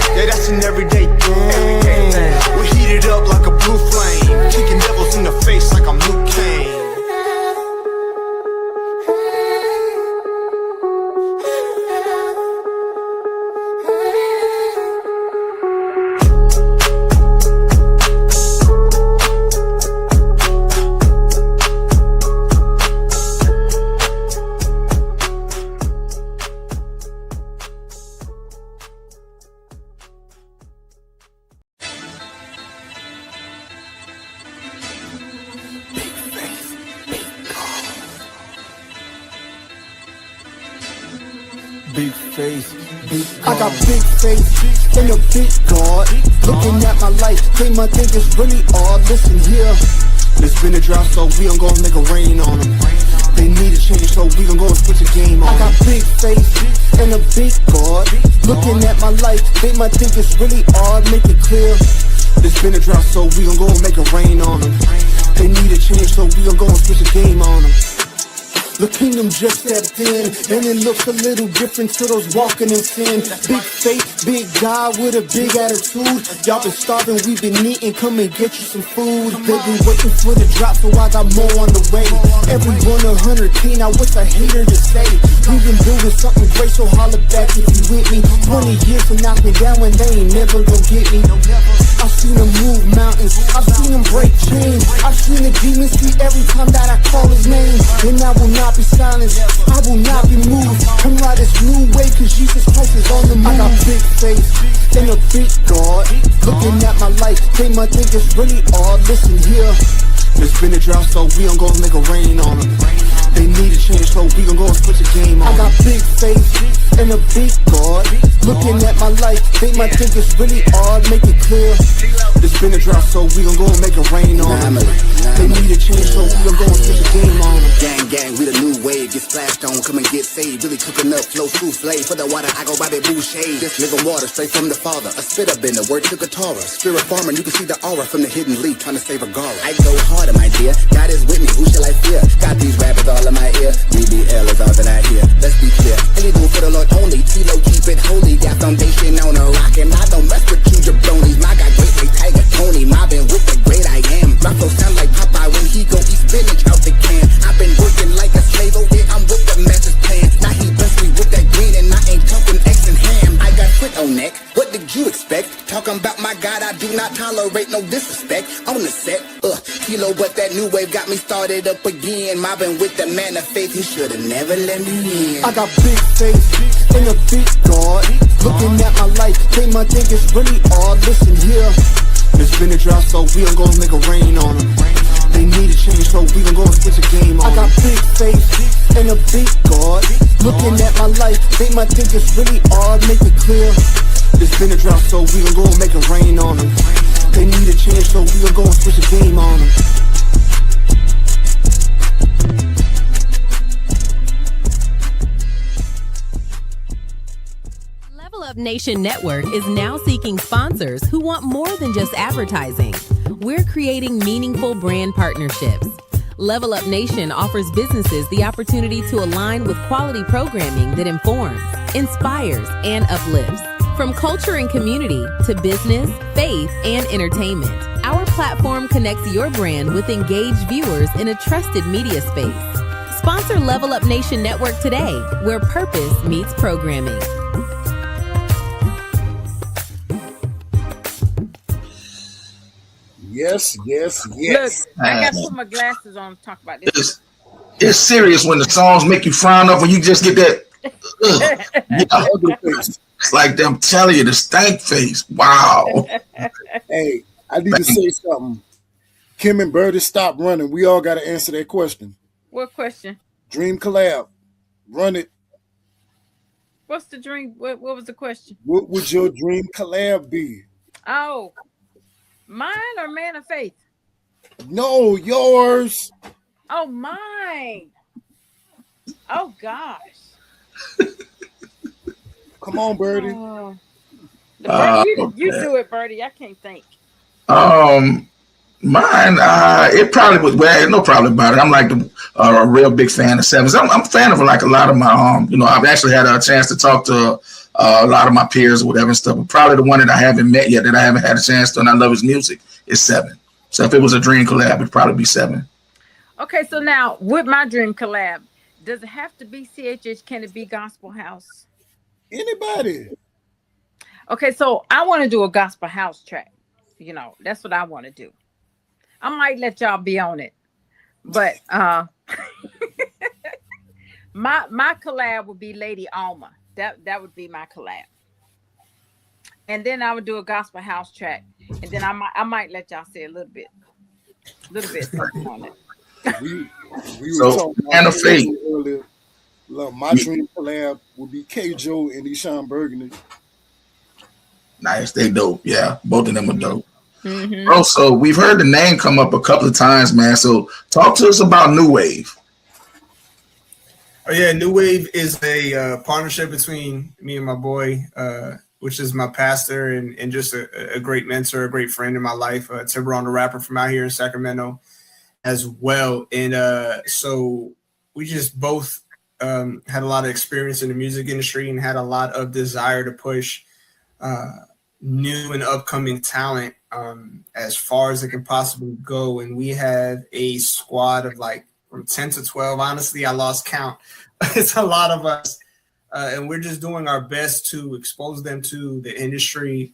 Big face, big I got big faith and a big God. Looking at my life, they might think it's really odd. Listen here, it's been a drought, so we gon' go and make it rain on them. They need a change, so we gon' go and switch the game on. I got big faith and a big God. Looking at my life, they might think it's really odd. Make it clear, it's been a drought, so we gon' go and make it rain on them. They need a change, so we gon' go and switch the game on them. The kingdom just stepped in, and it looks a little different to those walking in sin. Big faith, big God with a big attitude. Y'all been starving, we been eating, come and get you some food. They been waiting for the drop, so I got more on the way. Everyone 100K, now what's a hater to say? We been building something great, so holler back if you with me. 20 years from knock me down when they ain't never gonna get me. I've seen them move mountains, I've seen them break chains. I've seen the demons see every time that I call his name. And I will not be silenced, I will not be moved. Come ride this new way, cause Jesus Christ is on the move. I got big faith and a big God. Looking at my life, they might think it's really odd. Listen here, it's been a drought, so we gon' go and make it rain on them. They need a change, so we gon' go and switch the game on. I got big faith and a big God. Looking at my life, they might think it's really odd. Make it clear, it's been a drought, so we gon' go and make it rain on them. They need a change, so we gon' go and switch the game on them. Gang, gang, we the new wave, get splashed on, come and get saved. Really cooking up, flow souffle. For the water, I go Bobby Boucher. This living water, straight from the Father. A spit up in the word to guitar. Spirit farmer, you can see the aura from the hidden leaf, trying to save a gara. I go harder, my dear. God is with me, who shall I fear? Got these rappers all in my ear. BBL is all that I hear. Let's be clear. Any do for the Lord only. Tilo, keep it holy. Got foundation on a rock, and I don't mess with you jabronis. My guy, great like Tiger Tony. Mobbing with the great I am. My flow sound like Popeye when he go eat spinach out the can. I've been working like a slave, oh yeah, I'm with the master's plan. Now he blessed me with that green, and I ain't talking eggs and ham. I got foot on neck. What did you expect? Talking about my God, I do not tolerate no disrespect. On the set, Kilo, but that new wave got me started up again. Mobbing with the man of faith, he should've never let me in. I got big faith and a big God. Looking at my life, they might think it's really odd. Listen here, it's been a drought, so we gon' go and make it rain on them. They need a change, so we gon' go and switch the game on. I got big faith and a big God. Looking at my life, they might think it's really odd. Make it clear, it's been a drought, so we gon' go and make it rain on them. They need a change, so we gon' go and switch the game on them. Level Up Nation Network is now seeking sponsors who want more than just advertising. We're creating meaningful brand partnerships. Level Up Nation offers businesses the opportunity to align with quality programming that informs, inspires, and uplifts. From culture and community to business, faith, and entertainment, our platform connects your brand with engaged viewers in a trusted media space. Sponsor Level Up Nation Network today, where purpose meets programming. Yes, yes, yes. Look, I got to put my glasses on to talk about this. It's serious when the songs make you frown up when you just get that. It's like them telling you the stank face. Wow. Hey, I need to say something. Kim and Bertie, stop running. We all got to answer that question. What question? Dream collab. Run it. What's the dream? What was the question? What would your dream collab be? Oh, mine or Man of Faith? No, yours. Oh, mine. Oh, gosh. Come on, Bertie. You do it, Bertie. I can't think. Mine, it probably was. Well, no problem about it. I'm like a real big fan of Sevens. I'm a fan of like a lot of my I've actually had a chance to talk to a lot of my peers or whatever and stuff. But probably the one that I haven't met yet, that I haven't had a chance to, and I love his music, is Seven. So if it was a dream collab, it'd probably be Seven. Okay, so now with my dream collab, does it have to be CHH? Can it be Gospel House? Anybody. Okay, so I want to do a Gospel House track. That's what I want to do. I might let y'all be on it, but my collab would be Lady Alma. That would be my collab, and then I would do a Gospel House track, and then I might let y'all say a little bit something on it. We so Man of Faith. Look, my dream collab would be K-Joe and Eshawn Burgundy. Nice, they dope. Yeah, both of them are dope. Mm-hmm. Bro, so we've heard the name come up a couple of times, man. So talk to us about New Wave. Oh yeah, New Wave is a partnership between me and my boy, which is my pastor and just a great mentor, a great friend in my life. Timberon, the rapper from out here in Sacramento as well. And so we just both had a lot of experience in the music industry and had a lot of desire to push new and upcoming talent as far as it can possibly go. And we have a squad of like from 10 to 12. Honestly, I lost count. It's a lot of us. And we're just doing our best to expose them to the industry,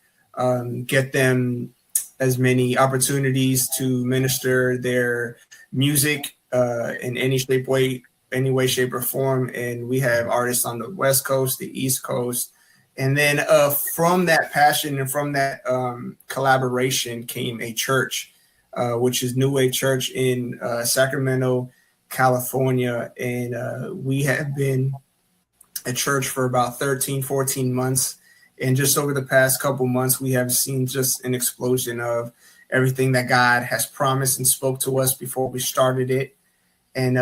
get them as many opportunities to minister their music in any way, shape, or form. And we have artists on the West Coast, the East Coast. And then from that passion and from that collaboration came a church, which is New Wave Church in Sacramento, California. And we have been at church for about 13, 14 months. And just over the past couple months, we have seen just an explosion of everything that God has promised and spoke to us before we started it. And,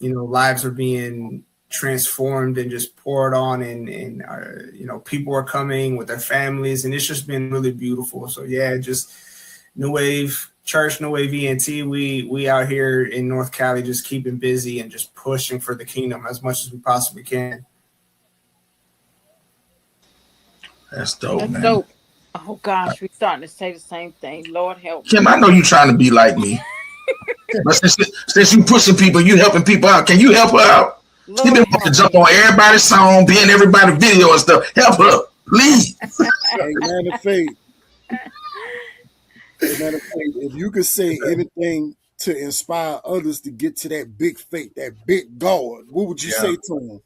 lives are being transformed and just poured on, and people are coming with their families, and it's just been really beautiful. So yeah, just New Wave Church, New Wave ENT, we out here in North Cali just keeping busy and just pushing for the kingdom as much as we possibly can. That's dope, That's man. dope. Oh gosh, we're starting to say the same thing. Lord help me. Kim, I know you're trying to be like me. But since you pushing people, you helping people out. Can you help her out? Lord She been wanting to jump on everybody's song, be in everybody's video and stuff. Help her, please. Amen of faith. Amen of faith. If you could say anything to inspire others to get to that big faith, that big God, what would you say to them?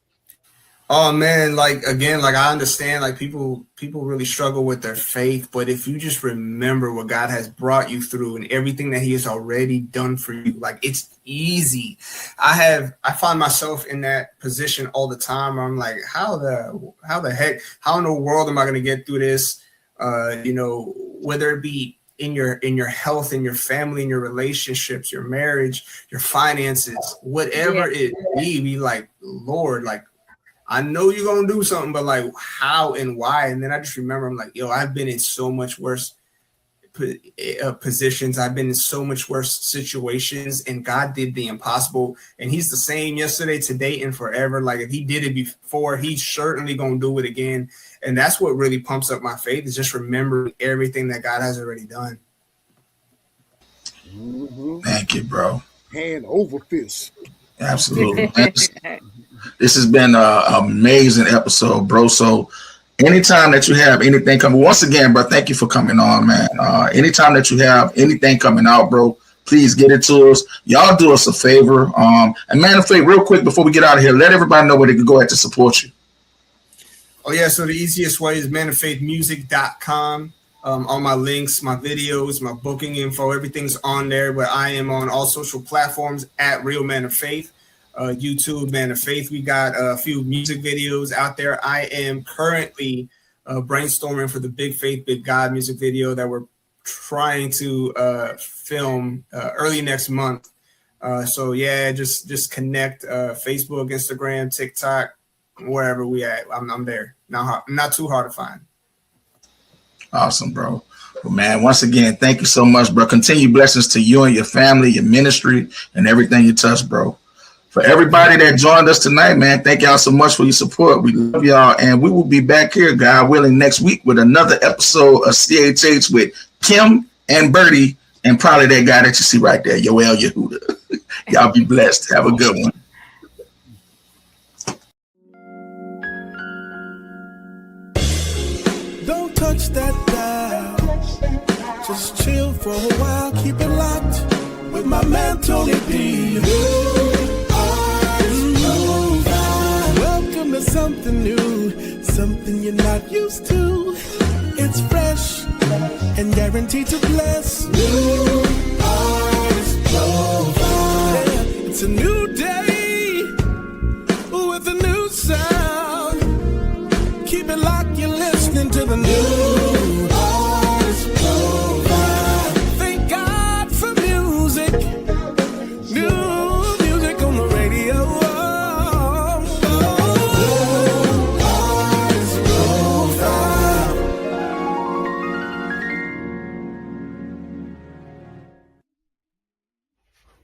Oh man, I understand people really struggle with their faith, but if you just remember what God has brought you through and everything that he has already done for you, it's easy. I find myself in that position all the time. I'm like, how the heck, how in the world am I going to get through this? Whether it be in your health, in your family, in your relationships, your marriage, your finances, whatever it be like, Lord, I know you're going to do something, but how and why? And then I just remember, I'm like, I've been in so much worse positions. I've been in so much worse situations, and God did the impossible. And he's the same yesterday, today, and forever. If he did it before, he's certainly going to do it again. And that's what really pumps up my faith, is just remembering everything that God has already done. Mm-hmm. Thank you, bro. Hand over fist. Absolutely. This has been an amazing episode, bro. So anytime that you have anything coming, once again, bro, thank you for coming on, man. Anytime that you have anything coming out, bro, please get it to us. Y'all do us a favor. And man of faith, real quick before we get out of here, let everybody know where they can go ahead to support you. Oh yeah, so the easiest way is manoffaithmusic.com. All my links, my videos, my booking info, everything's on there. But I am on all social platforms at Real Man of Faith. YouTube, Man of Faith. We got a few music videos out there. I am currently brainstorming for the Big Faith, Big God music video that we're trying to film early next month. So yeah, just connect Facebook, Instagram, TikTok, wherever we at. I'm there. Not too hard to find. Awesome, bro. Well, man, once again, thank you so much, bro. Continue blessings to you and your family, your ministry, and everything you touch, bro. For everybody that joined us tonight, man, thank y'all so much for your support. We love y'all, and we will be back here, God willing, next week with another episode of CHH with Kim and BERTY, and probably that guy that you see right there, Yoel Yehuda. Y'all be blessed. Have a good one. Don't touch that dial. Just chill for a while. Keep it locked with my man Tony D. Welcome to something new, something you're not used to. It's fresh and guaranteed to bless. New Artist Profile. It's a new day with the new artist profile. Thank God for music. New music on the radio. New artist profile.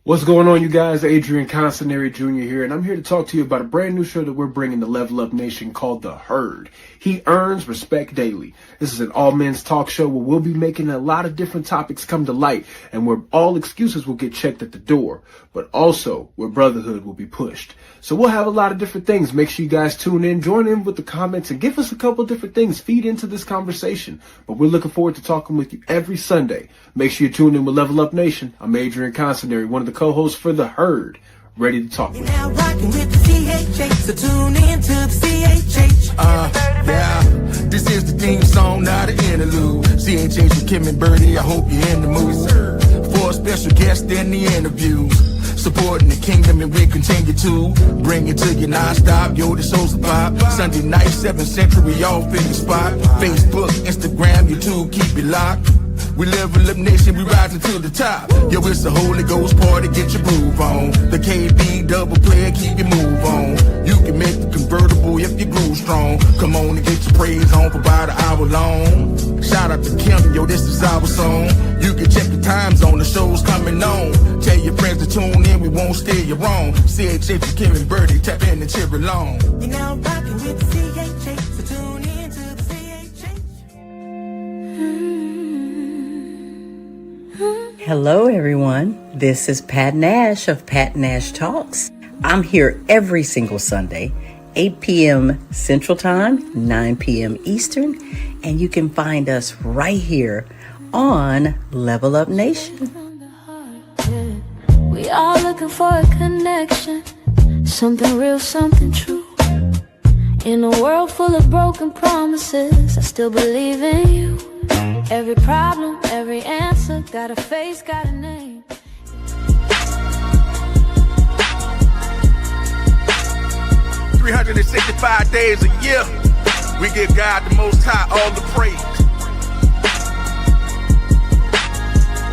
What's going on, you guys? Adrian Constanary Jr. here, and I'm here to talk to you about a brand new show that we're bringing to Level Up Nation called The Herd. He earns respect daily. This is an all-men's talk show where we'll be making a lot of different topics come to light, and where all excuses will get checked at the door, but also where brotherhood will be pushed. So we'll have a lot of different things. Make sure you guys tune in, join in with the comments, and give us a couple different things. Feed into this conversation. But we're looking forward to talking with you every Sunday. Make sure you tune in with Level Up Nation. I'm Adrian Constanary, one of the co-hosts for The Herd, ready to talk with you. Now rocking with the CHH, so tune in to the CHH. Yeah, this is the theme song, not an interlude. CHH with Kim and BERTY, I hope you're in the mood. For a special guest in the interview. Supporting the kingdom and we continue to bring it to you non-stop. Yo, the show's a pop. Sunday night, 7th Century, we all in the spot. Facebook, Instagram, YouTube, keep it locked. We Level Up Nation, we rising to the top. Yo, it's a Holy Ghost party, get your groove on. The KB double player, keep your move on. You can make the convertible if you groove strong. Come on and get your praise on for about an hour long. Shout out to Kim, yo, this is our song. You can check the time zone, the show's coming on. Tell your friends to tune in, we won't steer you wrong. CHH with Kim and BERTY, tap in and cheer along. You're now rocking with the CHH, so tune in to the CHH. Hello, everyone. This is Pat Nash of Pat Nash Talks. I'm here every single Sunday, 8 p.m. Central Time, 9 p.m. Eastern, and you can find us right here on Level Up Nation. We all looking for a connection, something real, something true. In a world full of broken promises, I still believe in you. Every problem, every answer, got a face, got a name. $365 days a year, we give God the Most High all the praise.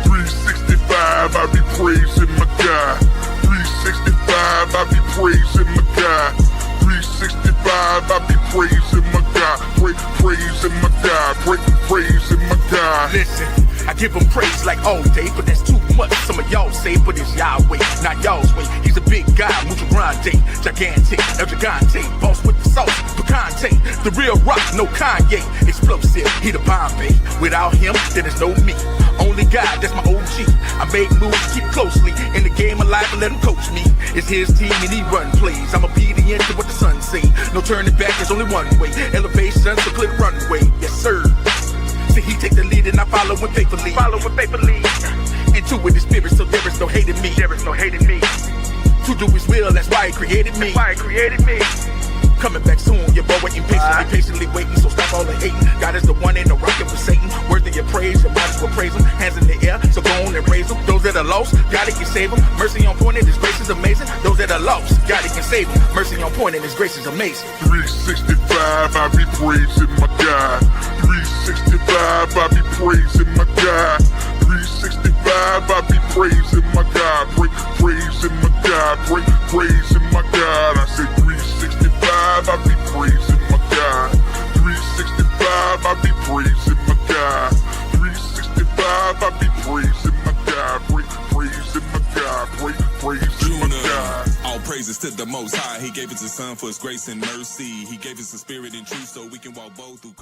365, I be praising my God. 365, I be praising my God. 365, I be praising my God. Praising my God. Praising my God. Listen, I give him praise like all day, but that's too much. Some of y'all say, but it's Yahweh, not y'all's way. He's a big guy, mucho grande, gigantic, el gigante, boss with the sauce, picante, the real rock, no Kanye, explosive, he the Bombay. Without him, then there's no me. Only God, that's my OG. I make moves, keep closely in the game alive and let him coach me. It's his team and he run plays. I'm obedient to what the sun say. No turning back, there's only one way. Elevation, so clear the runway. Yes, sir. See, he take the lead and I follow him faithfully. Into with his spirit, so there is no hate in me. To do his will, that's why he created me. Coming back soon, your boy waiting patiently waiting, so stop all the hating. God is the one, ain't no rockin' with Satan. Worthy of praise, your might as well praise him. Hands in the air, so go on and raise them. Those that are lost, God can save them. Mercy on point and his grace is amazing. Those that are lost, God can save them. Mercy on point and his grace is amazing. 365, I be praising my God. 365, I be praising my God. 365, I be praising my God. Praising my God. Praising my God. I said 365, I be praising my God. 365, I be praising my God. 365, I be praising my God. Praising my God. Praising my God. All praises to the Most High. He gave us a son for his grace and mercy. He gave us a spirit and truth so we can walk bold through